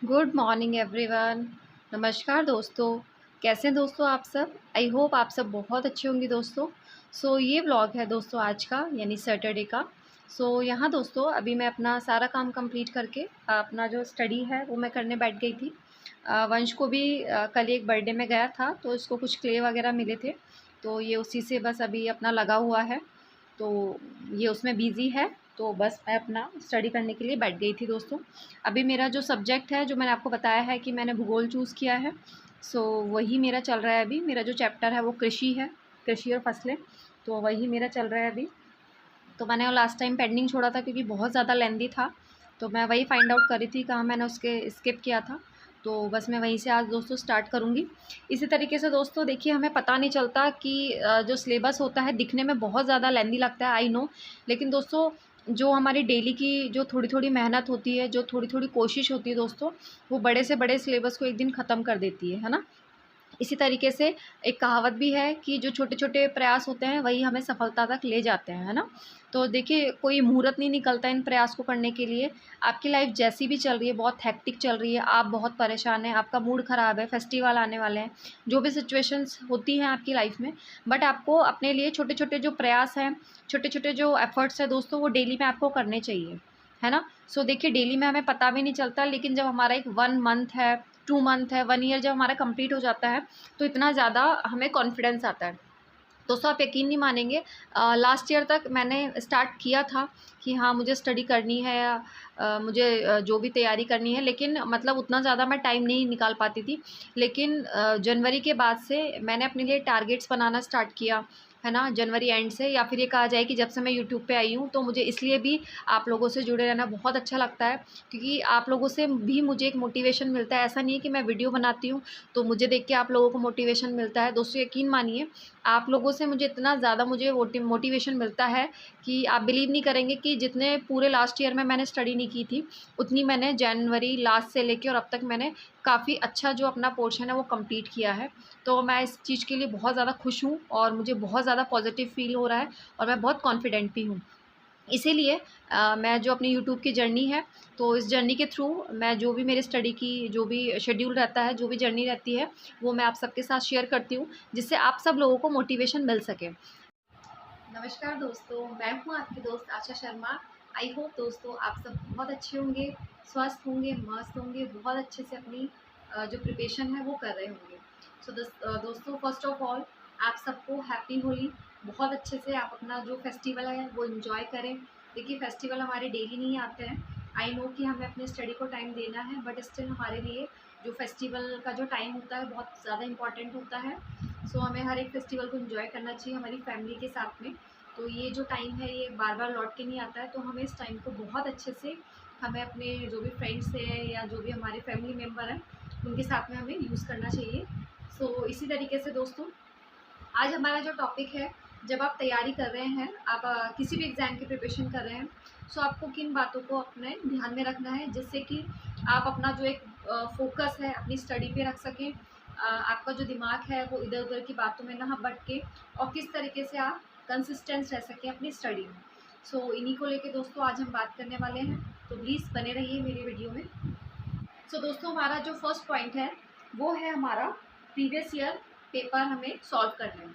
Good morning everyone. नमस्कार दोस्तों। कैसे हैं दोस्तों आप सब? आई होप आप सब बहुत अच्छे होंगे दोस्तों। ये व्लॉग है दोस्तों आज का, यानी सैटरडे का। यहाँ दोस्तों अभी मैं अपना सारा काम कंप्लीट करके अपना जो स्टडी है वो मैं करने बैठ गई थी। वंश को भी कल एक बर्थडे में गया था तो इसको कुछ क्ले वगैरह मिले थे, तो ये उसी से बस अभी अपना लगा हुआ है। तो ये उसमें बिज़ी है, तो बस मैं अपना स्टडी करने के लिए बैठ गई थी दोस्तों। अभी मेरा जो सब्जेक्ट है, जो मैंने आपको बताया है कि मैंने भूगोल चूज़ किया है, वही मेरा चल रहा है अभी। मेरा जो चैप्टर है वो कृषि है, कृषि और फसलें, तो वही मेरा चल रहा है अभी। तो मैंने वो लास्ट टाइम पेंडिंग छोड़ा था क्योंकि बहुत ज़्यादा लेंदी था, तो मैं वही फाइंड आउट कर रही थी कहाँ मैंने उसके स्किप किया था। तो बस मैं वहीं से आज दोस्तों स्टार्ट करूँगी। इसी तरीके से दोस्तों देखिए, हमें पता नहीं चलता कि जो सिलेबस होता है दिखने में बहुत ज़्यादा लेंदी लगता है, आई नो। लेकिन दोस्तों जो हमारी डेली की जो थोड़ी-थोड़ी मेहनत होती है, जो थोड़ी-थोड़ी कोशिश होती है दोस्तों, वो बड़े से बड़े सिलेबस को एक दिन ख़त्म कर देती है ना? इसी तरीके से एक कहावत भी है कि जो छोटे-छोटे प्रयास होते हैं वही हमें सफलता तक ले जाते हैं, है ना? तो देखिए, कोई मुहूर्त नहीं निकलता इन प्रयास को करने के लिए। आपकी लाइफ़ जैसी भी चल रही है, बहुत हेक्टिक चल रही है, आप बहुत परेशान हैं, आपका मूड ख़राब है, फेस्टिवल आने वाले हैं, जो भी सिचुएशंस होती हैं आपकी लाइफ़ में, बट आपको अपने लिए छोटे-छोटे जो प्रयास हैं, छोटे-छोटे जो एफ़र्ट्स हैं दोस्तों, वो डेली में आपको करने चाहिए, है ना? देखिए, डेली में हमें पता भी नहीं चलता, लेकिन जब हमारा एक 1 मंथ है, 2 मंथ है, 1 ईयर जब हमारा कंप्लीट हो जाता है, तो इतना ज़्यादा हमें कॉन्फिडेंस आता है। दोस्तों आप यकीन नहीं मानेंगे, लास्ट ईयर तक मैंने स्टार्ट किया था कि हाँ, मुझे स्टडी करनी है या मुझे जो भी तैयारी करनी है, लेकिन मतलब उतना ज़्यादा मैं टाइम नहीं निकाल पाती थी। लेकिन जनवरी के बाद से मैंने अपने लिए टारगेट्स बनाना स्टार्ट किया, है ना? जनवरी एंड से, या फिर ये कहा जाए कि जब से मैं यूट्यूब पे आई हूँ, तो मुझे इसलिए भी आप लोगों से जुड़े रहना बहुत अच्छा लगता है, क्योंकि आप लोगों से भी मुझे एक मोटिवेशन मिलता है। ऐसा नहीं है कि मैं वीडियो बनाती हूँ, तो मुझे देख के आप लोगों को मोटिवेशन मिलता है। दोस्तों यकीन मानिए, आप लोगों से मुझे इतना ज़्यादा मुझे मोटिवेशन मिलता है कि आप बिलीव नहीं करेंगे कि जितने पूरे लास्ट ईयर में मैंने स्टडी नहीं की थी, उतनी मैंने जनवरी लास्ट से लेके और अब तक मैंने काफ़ी अच्छा जो अपना पोर्शन है वो कंप्लीट किया है। तो मैं इस चीज़ के लिए बहुत ज़्यादा खुश हूँ और मुझे बहुत ज़्यादा पॉजिटिव फ़ील हो रहा है और मैं बहुत कॉन्फिडेंट भी हूँ। इसीलिए मैं जो अपनी यूट्यूब की जर्नी है, तो इस जर्नी के थ्रू मैं जो भी मेरे स्टडी की जो भी शेड्यूल रहता है, जो भी जर्नी रहती है, वो मैं आप सबके साथ शेयर करती हूँ, जिससे आप सब लोगों को मोटिवेशन मिल सके। नमस्कार दोस्तों, मैं हूँ आपकी दोस्त आशा शर्मा। आई होप दोस्तों आप सब बहुत अच्छे होंगे, स्वस्थ होंगे, मस्त होंगे, बहुत अच्छे से अपनी जो प्रिपरेशन है वो कर रहे होंगे। दोस्तों फर्स्ट ऑफ ऑल आप सबको हैप्पी होली। बहुत अच्छे से आप अपना जो फेस्टिवल है वो एंजॉय करें। देखिए, फेस्टिवल हमारे डेली नहीं आते हैं। आई नो कि हमें अपने स्टडी को टाइम देना है, बट स्टिल हमारे लिए जो फेस्टिवल का जो टाइम होता है बहुत ज़्यादा इम्पॉर्टेंट होता है। हमें हर एक फेस्टिवल को एंजॉय करना चाहिए हमारी फैमिली के साथ में। तो ये जो टाइम है ये बार बार लौट के नहीं आता है, तो हमें इस टाइम को बहुत अच्छे से हमें अपने जो भी फ्रेंड्स हैं या जो भी हमारे फैमिली मेम्बर हैं उनके साथ में हमें यूज़ करना चाहिए। इसी तरीके से दोस्तों आज हमारा जो टॉपिक है, जब आप तैयारी कर रहे हैं, आप किसी भी एग्ज़ाम की प्रिपरेशन कर रहे हैं, आपको किन बातों को अपने ध्यान में रखना है जिससे कि आप अपना जो एक फोकस है अपनी स्टडी पे रख सकें। आपका जो दिमाग है वो इधर उधर की बातों में ना भटके और किस तरीके से आप कंसिस्टेंस रह सकें अपनी स्टडी में। इन्हीं को लेके दोस्तों आज हम बात करने वाले हैं, तो प्लीज़ बने रहिए मेरी वीडियो में। दोस्तों हमारा जो फर्स्ट पॉइंट है वो है हमारा प्रीवियस ईयर पेपर हमें सॉल्व करना है।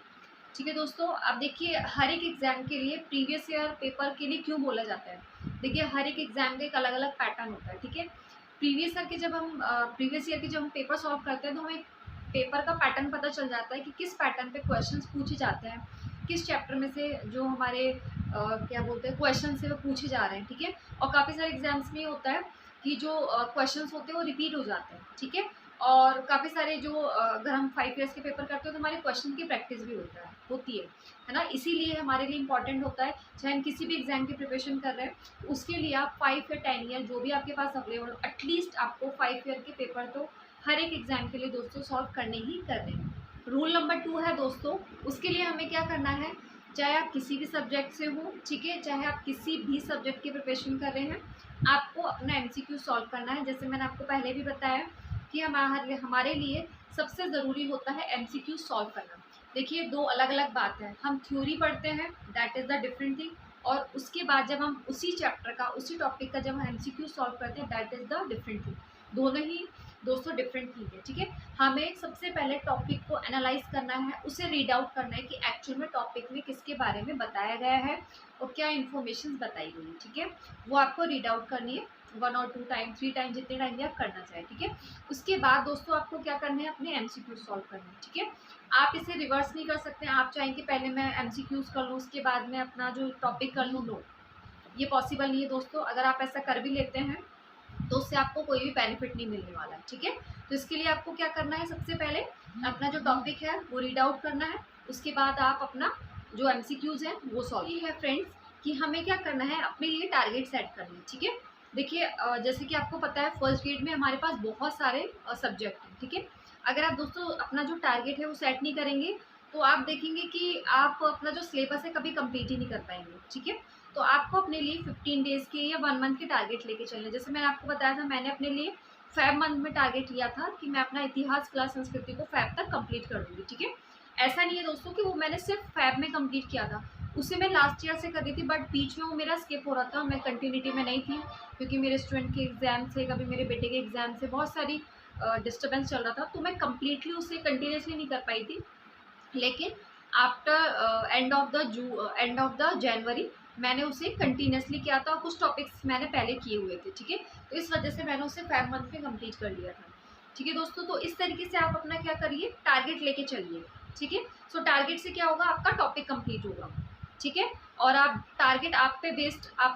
ठीक है दोस्तों, अब देखिए हर एक एग्ज़ाम के लिए प्रीवियस ईयर पेपर के लिए क्यों बोला जाता है। देखिए, हर एक एग्ज़ाम का एक अलग अलग पैटर्न होता है, ठीक है। प्रीवियस ईयर के जब हम पेपर सॉल्व करते हैं तो हमें पेपर का पैटर्न पता चल जाता है कि किस पैटर्न पे क्वेश्चंस पूछे जाते हैं, किस चैप्टर में से जो हमारे क्या बोलते हैं क्वेश्चन है वो पूछे जा रहे हैं, ठीक है। और काफ़ी सारे एग्जाम्स में ये होता है कि जो क्वेश्चंस होते हैं वो रिपीट हो जाते हैं, ठीक है। और काफ़ी सारे जो अगर हम 5 इयर्स के पेपर करते हैं तो हमारे क्वेश्चन की प्रैक्टिस भी होती है ना। इसीलिए हमारे लिए इंपॉर्टेंट होता है, चाहे हम किसी भी एग्जाम की प्रिपरेशन कर रहे हैं, उसके लिए आप 5 या 10 ईयर जो भी आपके पास अवेलेबल हो, एटलीस्ट आपको 5 ईयर के पेपर तो हर एक एग्जाम के लिए दोस्तों सॉल्व करने ही करने हैं। रूल नंबर 2 है दोस्तों, उसके लिए हमें क्या करना है, चाहे आप किसी भी सब्जेक्ट से हो, ठीक है, चाहे आप किसी भी सब्जेक्ट की प्रिपरेशन कर रहे हैं, आपको अपना एमसीक्यू सॉल्व करना है। जैसे मैंने आपको पहले भी बताया कि हमारे लिए सबसे ज़रूरी होता है एमसीक्यू सॉल्व करना। देखिए, दो अलग अलग बात है, हम थ्योरी पढ़ते हैं, that is the different thing, और उसके बाद जब हम उसी चैप्टर का उसी टॉपिक का जब हम एमसीक्यू सॉल्व करते हैं, that is the different thing. दोनों ही दोस्तों डिफरेंट थिंग है, ठीक है। हमें सबसे पहले टॉपिक को एनालाइज करना है, उसे रीड आउट करना है कि एक्चुअल में टॉपिक में किसके बारे में बताया गया है और क्या इन्फॉर्मेशन बताई गई है, ठीक है। वो आपको रीड आउट करनी है 1 और 2 टाइम 3 टाइम, जितने टाइम भी आप करना चाहें, ठीक है। उसके बाद दोस्तों आपको क्या करना है, अपने एमसीक्यू सॉल्व करना है, ठीक है। आप इसे रिवर्स नहीं कर सकते, आप चाहें कि पहले मैं एमसीक्यूज कर लूँ उसके बाद में अपना जो टॉपिक कर लूँ, नो, ये पॉसिबल नहीं है दोस्तों। अगर आप ऐसा कर भी लेते हैं तो उससे आपको कोई भी बेनिफिट नहीं मिलने वाला है, ठीक है। तो इसके लिए आपको क्या करना है, सबसे पहले अपना जो टॉपिक है वो रीड आउट करना है, उसके बाद आप अपना जो एमसीक्यूज है वो सॉल्व है फ्रेंड्स, कि हमें क्या करना है, अपने लिए टारगेट सेट करना है, ठीक है। देखिए जैसे कि आपको पता है फर्स्ट ग्रेड में हमारे पास बहुत सारे सब्जेक्ट हैं, ठीक है। अगर आप दोस्तों अपना जो टारगेट है वो सेट नहीं करेंगे तो आप देखेंगे कि आप अपना जो सिलेबस है कभी कंप्लीट ही नहीं कर पाएंगे, ठीक है। तो आपको अपने लिए 15 डेज़ के या 1 मंथ के टारगेट लेके चलने, जैसे मैंने आपको बताया था, मैंने अपने लिए फ़ेब मंथ में टारगेट लिया था कि मैं अपना इतिहास कला संस्कृति को फ़ेब तक कंप्लीट कर दूँगी, ठीक है। ऐसा नहीं है दोस्तों कि वो मैंने सिर्फ फ़ेब में कंप्लीट किया था, उसे मैं लास्ट ईयर से कर रही थी, बट बीच में वो मेरा स्किप हो रहा था, मैं कंटिन्यूटी में नहीं थी क्योंकि मेरे स्टूडेंट के एग्ज़ाम थे, कभी मेरे बेटे के एग्ज़ाम से बहुत सारी डिस्टर्बेंस चल रहा था, तो मैं कंप्लीटली उसे कंटिन्यूसली नहीं कर पाई थी। लेकिन after end of the January मैंने उसे कंटिन्यूसली किया था और कुछ टॉपिक्स मैंने पहले किए हुए थे, ठीक है। तो इस वजह से मैंने उसे 5 मंथ में कंप्लीट कर लिया था, ठीक है दोस्तों। तो इस तरीके से आप अपना क्या करिए, टारगेट लेके चलिए, ठीक है। सो टारगेट से क्या होगा, आपका टॉपिक कंप्लीट होगा, ठीक है। और आप टारगेट आप पे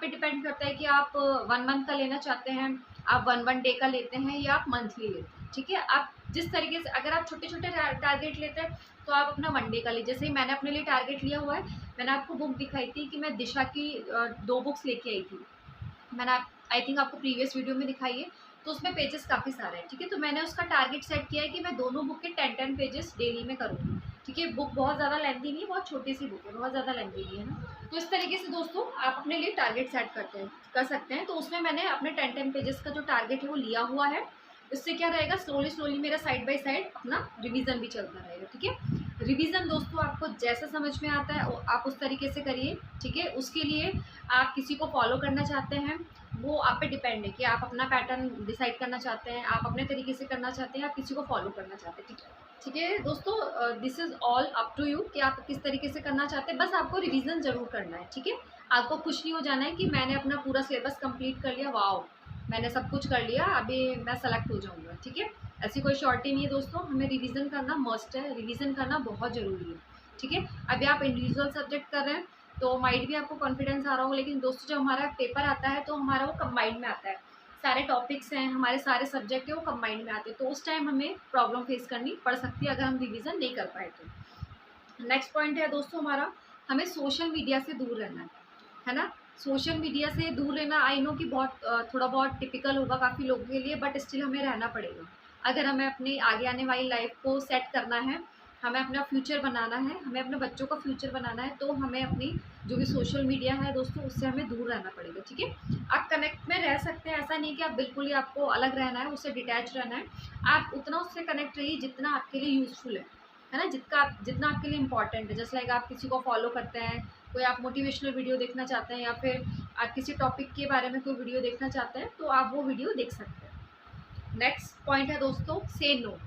डिपेंड करता है कि आप 1 मंथ का लेना चाहते हैं, आप 1 डे का लेते हैं या आप मंथली लेते हैं, ठीक है। आप जिस तरीके से, अगर आप छोटे छोटे टारगेट लेते हैं तो आप अपना 1 डे का लीजिए। जैसे ही मैंने अपने लिए टारगेट लिया हुआ है, मैंने आपको बुक दिखाई थी कि मैं दिशा की 2 बुक्स लेके आई थी, मैंने आई थिंक आपको प्रीवियस वीडियो में दिखाई है, तो उसमें पेजेस काफ़ी सारे हैं, ठीक है। तो मैंने उसका टारगेट सेट किया है कि मैं दोनों बुक के 10 पेजेस डेली में करूँगी, ठीक है। बुक बहुत ज़्यादा लेंथी नहीं है, बहुत छोटी सी बुक है, बहुत ज़्यादा लेंथी नहीं है ना। तो इस तरीके से दोस्तों आप अपने लिए टारगेट सेट कर सकते हैं। तो उसमें मैंने अपने 10 पेजेस का जो टारगेट है वो लिया हुआ है। इससे क्या रहेगा, स्लोली स्लोली मेरा साइड बाय साइड अपना रिवीजन भी चलता रहेगा, ठीक है। रिवीजन दोस्तों आपको जैसा समझ में आता है आप उस तरीके से करिए, ठीक है। उसके लिए आप किसी को फॉलो करना चाहते हैं, वो आप पे डिपेंड है कि आप अपना पैटर्न डिसाइड करना चाहते हैं, आप अपने तरीके से करना चाहते हैं, आप किसी को फॉलो करना चाहते हैं, ठीक है। ठीक है दोस्तों, this is all up to you कि आप किस तरीके से करना चाहते हैं, बस आपको रिवीजन ज़रूर करना है, ठीक है। आपको खुश नहीं हो जाना है कि मैंने अपना पूरा सिलेबस कंप्लीट कर लिया, वाओ मैंने सब कुछ कर लिया, अभी मैं सेलेक्ट हो जाऊँगा, ठीक है। ऐसी कोई शॉर्टी नहीं है दोस्तों, हमें रिवीजन करना मस्ट है, रिवीजन करना बहुत ज़रूरी है, ठीक है। अभी आप इंडिविजुअल सब्जेक्ट कर रहे हैं तो माइंड भी आपको कॉन्फिडेंस आ रहा होगा, लेकिन दोस्तों जब हमारा पेपर आता है तो हमारा वो कंबाइंड में आता है, सारे टॉपिक्स हैं, हमारे सारे सब्जेक्ट हैं वो कंबाइंड में आते हैं, तो उस टाइम हमें प्रॉब्लम फेस करनी पड़ सकती है अगर हम रिवीजन नहीं कर पाए तो। नेक्स्ट पॉइंट है दोस्तों हमारा, हमें सोशल मीडिया से दूर रहना है ना। सोशल मीडिया से दूर रहना, आई नो कि बहुत थोड़ा बहुत टिपिकल होगा काफ़ी लोगों के लिए, बट स्टिल हमें रहना पड़ेगा अगर हमें अपनी आगे आने वाली लाइफ को सेट करना है, हमें अपना फ्यूचर बनाना है, हमें अपने बच्चों का फ्यूचर बनाना है, तो हमें अपनी जो भी सोशल मीडिया है दोस्तों उससे हमें दूर रहना पड़ेगा, ठीक है। आप कनेक्ट में रह सकते हैं, ऐसा नहीं कि आप बिल्कुल ही आपको अलग रहना है, उससे डिटैच रहना है। आप उतना उससे कनेक्ट रहिए जितना आपके लिए यूज़फुल है ना, जितना आपके लिए इंपॉर्टेंट है। जैसे लाइक आप किसी को फॉलो करते हैं, कोई आप मोटिवेशनल वीडियो देखना चाहते हैं, या फिर आप किसी टॉपिक के बारे में कोई वीडियो देखना चाहते हैं, तो आप वो वीडियो देख सकते हैं। नेक्स्ट पॉइंट है दोस्तों, से नो,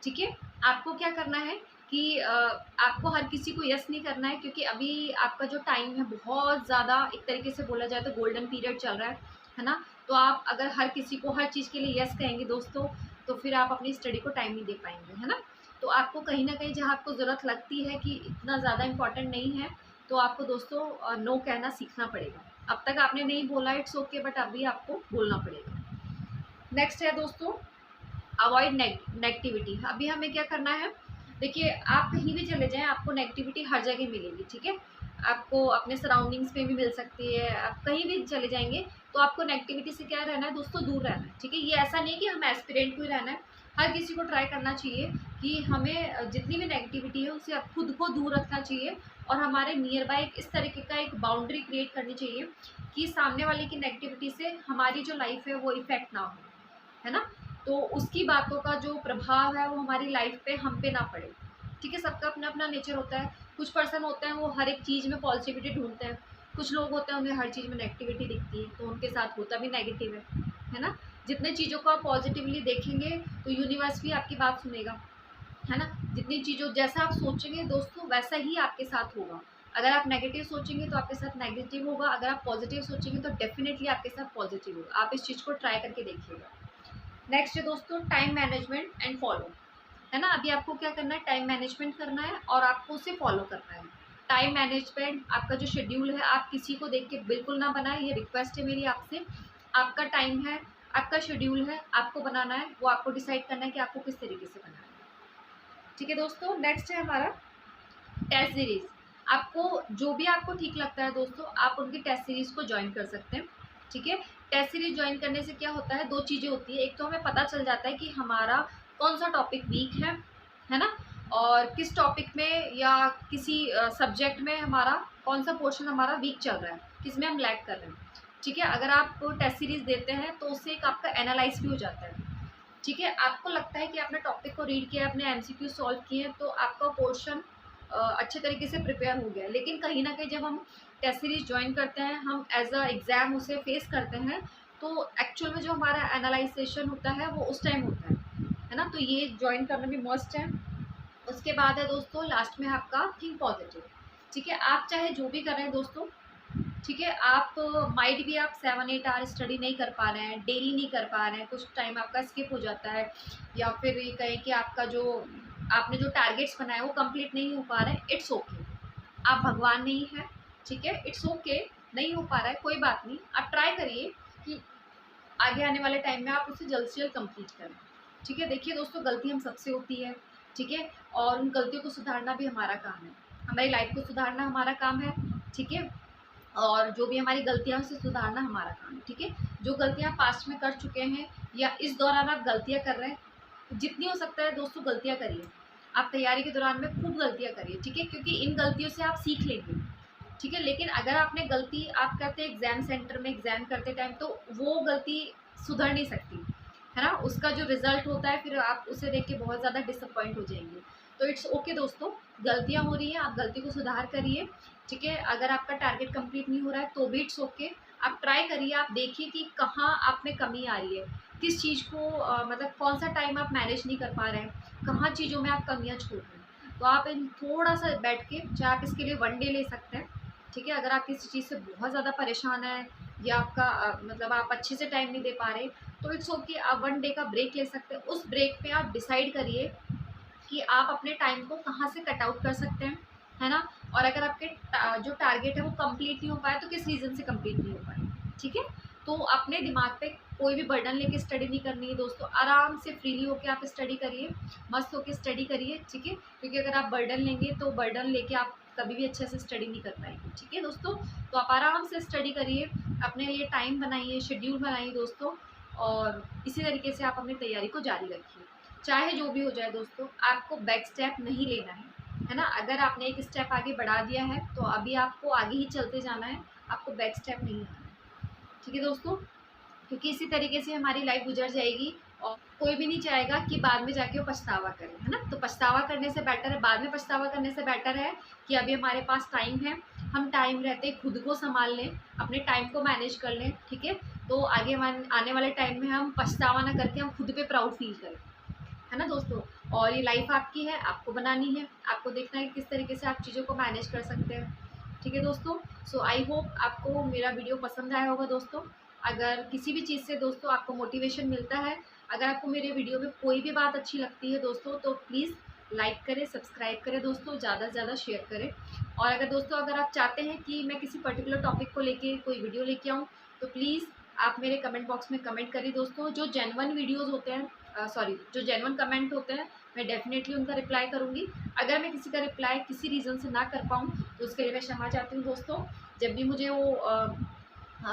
ठीक है। आपको क्या करना है कि आपको हर किसी को यस नहीं करना है, क्योंकि अभी आपका जो टाइम है बहुत ज़्यादा, एक तरीके से बोला जाए तो गोल्डन पीरियड चल रहा है ना। तो आप अगर हर किसी को हर चीज़ के लिए यस कहेंगे दोस्तों, तो फिर आप अपनी स्टडी को टाइम नहीं दे पाएंगे, है ना। तो आपको कहीं ना कहीं जहाँ आपको ज़रूरत लगती है कि इतना ज़्यादा इम्पॉर्टेंट नहीं है, तो आपको दोस्तों नो कहना सीखना पड़ेगा। अब तक आपने नहीं बोला, इट्स ओके, बट अभी आपको बोलना पड़ेगा। नेक्स्ट है दोस्तों, अवॉइड नेगेटिविटी। अभी हमें क्या करना है, देखिए आप कहीं भी चले जाएं आपको नेगेटिविटी हर जगह मिलेगी, ठीक है। आपको अपने सराउंडिंग्स में भी मिल सकती है, आप कहीं भी चले जाएंगे तो आपको नेगेटिविटी से क्या रहना है दोस्तों, दूर रहना है, ठीक है। ये ऐसा नहीं कि हम एस्पिरेंट को ही रहना है, हर किसी को ट्राई करना चाहिए कि हमें जितनी भी नेगेटिविटी है उससे आप खुद को दूर रखना चाहिए, और हमारे नियर बाय इस तरीके का एक बाउंड्री क्रिएट करनी चाहिए कि सामने वाले की नेगेटिविटी से हमारी जो लाइफ है वो इफ़ेक्ट ना हो, है ना। तो उसकी बातों का जो प्रभाव है वो हमारी लाइफ पे हम पे ना पड़े, ठीक है। सबका अपना अपना नेचर होता है, कुछ पर्सन होते हैं वो हर एक चीज़ में पॉजिटिविटी ढूंढते हैं, कुछ लोग होते हैं उन्हें हर चीज़ में नेगेटिविटी दिखती है, तो उनके साथ होता भी नेगेटिव है ना। जितने चीज़ों को आप पॉजिटिवली देखेंगे तो यूनिवर्स भी आपकी बात सुनेगा, है ना। जितनी चीज़ों जैसा आप सोचेंगे दोस्तों वैसा ही आपके साथ होगा। अगर आप नेगेटिव सोचेंगे तो आपके साथ नेगेटिव होगा, अगर आप पॉजिटिव सोचेंगे तो डेफिनेटली आपके साथ पॉजिटिव होगा। आप इस चीज़ को ट्राई करके देखिएगा। नेक्स्ट है दोस्तों टाइम मैनेजमेंट एंड फॉलो, है ना। अभी आपको क्या करना है, टाइम मैनेजमेंट करना है और आपको उसे फॉलो करना है। टाइम मैनेजमेंट आपका जो शेड्यूल है आप किसी को देख के बिल्कुल ना बनाएं, ये रिक्वेस्ट है मेरी आपसे। आपका टाइम है, आपका शेड्यूल है, आपको बनाना है, वो आपको डिसाइड करना है कि आपको किस तरीके से बनाना है। ठीक है दोस्तों, नेक्स्ट है हमारा टेस्ट सीरीज। आपको जो भी आपको ठीक लगता है दोस्तों, आप उनकी टेस्ट सीरीज को ज्वाइन कर सकते हैं। ठीक है, टेस्ट सीरीज ज्वाइन करने से क्या होता है, दो चीज़ें होती है। एक तो हमें पता चल जाता है कि हमारा कौन सा टॉपिक वीक है ना, और किस टॉपिक में या किसी सब्जेक्ट में हमारा कौन सा पोर्शन हमारा वीक चल रहा है, किस में हम लैग कर रहे हैं। ठीक है, अगर आप टेस्ट सीरीज देते हैं तो उससे एक आपका एनालाइज भी हो जाता है। ठीक है, आपको लगता है कि आपने टॉपिक को रीड किया, आपने एमसीक्यू सॉल्व किए हैं, तो आपका पोर्शन अच्छे तरीके से प्रिपेयर हो गया है। लेकिन कहीं ना कहीं जब हम टेस्ट सीरीज ज्वाइन करते हैं, हम एज अ एग्ज़ाम उसे फेस करते हैं, तो एक्चुअल में जो हमारा एनालाइजेशन होता है वो उस टाइम होता है ना। तो ये ज्वाइन करना भी मस्ट है। उसके बाद है दोस्तों लास्ट में आपका थिंक पॉजिटिव। ठीक है, आप चाहे जो भी कर रहे हैं दोस्तों, ठीक है, आप माइट भी आप 7-8 आवर स्टडी नहीं कर पा रहे हैं, डेली नहीं कर पा रहे हैं, कुछ टाइम आपका स्किप हो जाता है, या फिर ये कहें कि आपका जो आपने जो टारगेट्स बनाए वो कंप्लीट नहीं हो पा रहे हैं, इट्स ओके। आप भगवान नहीं है, ठीक है, इट्स ओके। नहीं हो पा रहा है कोई बात नहीं, आप ट्राई करिए कि आगे आने वाले टाइम में आप उसे जल्द से जल्द कंप्लीट करें। ठीक है, देखिए दोस्तों गलती हम सबसे होती है, ठीक है, और उन गलतियों को सुधारना भी हमारा काम है, हमारी लाइफ को सुधारना हमारा काम है। ठीक है, और जो भी हमारी गलतियाँ हैं उसे सुधारना हमारा काम है। ठीक है, जो गलतियाँ पास्ट में कर चुके हैं या इस दौरान आप गलतियाँ कर रहे हैं, जितनी हो सकता है दोस्तों गलतियाँ करिए। आप तैयारी के दौरान में खूब गलतियाँ करिए, ठीक है, क्योंकि इन गलतियों से आप सीख लेंगे। ठीक है, लेकिन अगर आपने गलती आप करते एग्जाम सेंटर में एग्जाम करते टाइम, तो वो गलती सुधर नहीं सकती, है ना। उसका जो रिजल्ट होता है फिर आप उसे देख के बहुत ज़्यादा डिसअपॉइंट हो जाएंगे। तो इट्स ओके दोस्तों, गलतियाँ हो रही हैं, आप गलती को सुधार करिए। ठीक है, अगर आपका टारगेट कंप्लीट नहीं हो रहा है तो भी इट्स ओके, आप ट्राई करिए, आप देखिए कि कहाँ आप में कमी आ रही है, किस चीज़ को मतलब कौन सा टाइम आप मैनेज नहीं कर पा रहे हैं, कहाँ चीज़ों में आप कमियाँ छोड़ रहे हैं। तो आप इन थोड़ा सा बैठ के, चाहे आप इसके लिए 1 डे ले सकते हैं। ठीक है, अगर आप किसी चीज़ से बहुत ज़्यादा परेशान है या आपका मतलब आप अच्छे से टाइम नहीं दे पा रहे, तो इट्स ओके, आप 1 डे का ब्रेक ले सकते हैं। उस ब्रेक में आप डिसाइड करिए कि आप अपने टाइम को कहाँ से कट आउट कर सकते हैं, है ना। और अगर आपके जो टारगेट है वो कंप्लीट नहीं हो पाया तो किस रीज़न से कंप्लीट नहीं हो पाया। ठीक है, तो अपने दिमाग पे कोई भी बर्डन लेके स्टडी नहीं करनी है दोस्तों, आराम से फ्रीली होके आप स्टडी करिए, मस्त होके स्टडी करिए। ठीक है, क्योंकि अगर आप बर्डन लेंगे तो बर्डन लेके आप कभी भी अच्छे से स्टडी नहीं कर पाएंगे। ठीक है दोस्तों, तो आप आराम से स्टडी करिए, अपने लिए टाइम बनाइए, शेड्यूल बनाइए दोस्तों, और इसी तरीके से आप अपनी तैयारी को जारी रखिए। चाहे जो भी हो जाए दोस्तों, आपको बैक स्टेप नहीं लेना है ना। अगर आपने एक स्टेप आगे बढ़ा दिया है तो अभी आपको आगे ही चलते जाना है, आपको बैक स्टेप नहीं आना है। ठीक है दोस्तों, क्योंकि इसी तरीके से हमारी लाइफ गुजर जाएगी, और कोई भी नहीं चाहेगा कि बाद में जाके वो पछतावा करे, है ना। तो पछतावा करने से बेटर है, बाद में पछतावा करने से बेटर है कि अभी हमारे पास टाइम है, हम टाइम रहते खुद को संभाल लें, अपने टाइम को मैनेज कर लें। ठीक है, तो आगे आने वाले टाइम में हम पछतावा ना करके हम खुद पे प्राउड फील करें, है ना दोस्तों। और ये लाइफ आपकी है, आपको बनानी है, आपको देखना है किस तरीके से आप चीज़ों को मैनेज कर सकते हैं। ठीक है दोस्तों, सो आई होप आपको मेरा वीडियो पसंद आया होगा दोस्तों। अगर किसी भी चीज़ से दोस्तों आपको मोटिवेशन मिलता है, अगर आपको मेरे वीडियो में कोई भी बात अच्छी लगती है दोस्तों, तो प्लीज़ लाइक करें, सब्सक्राइब करें दोस्तों, ज़्यादा से ज़्यादा शेयर करें। और अगर दोस्तों अगर आप चाहते हैं कि मैं किसी पर्टिकुलर टॉपिक को लेके कोई वीडियो लेके आऊँ, तो प्लीज़ आप मेरे कमेंट बॉक्स में कमेंट करिए दोस्तों। जो जेन्युइन वीडियोज़ होते हैं, सॉरी, जो जेन्युइन कमेंट होते हैं, मैं डेफिनेटली उनका रिप्लाई करूँगी। अगर मैं किसी का रिप्लाई किसी रीज़न से ना कर पाऊँ तो उसके लिए मैं क्षमा चाहती हूँ दोस्तों। जब भी मुझे वो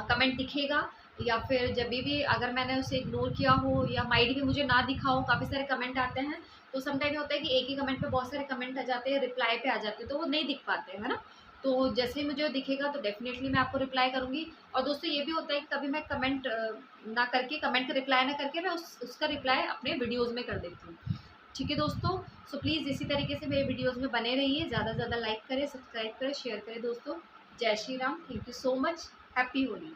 कमेंट दिखेगा, या फिर जब भी अगर मैंने उसे इग्नोर किया हो या माइंड भी मुझे ना दिखा हो, काफ़ी सारे कमेंट आते हैं, तो समटाइम होता है कि एक ही कमेंट पे बहुत सारे कमेंट आ जाते हैं, रिप्लाई पे आ जाते हैं, तो वो नहीं दिख पाते हैं, है ना। तो जैसे ही मुझे दिखेगा तो डेफिनेटली मैं आपको रिप्लाई करूँगी। और दोस्तों ये भी होता है कि कभी मैं कमेंट ना करके, कमेंट का रिप्लाई ना करके, मैं उसका रिप्लाई अपने वीडियोज़ में कर देती हूँ। ठीक है दोस्तों, सो प्लीज़ इसी तरीके से मेरे वीडियोज़ में बने रहिए, ज़्यादा से ज़्यादा लाइक करें, सब्सक्राइब करें, शेयर करें दोस्तों। जय Shri Ram, thank you so much, happy Holi.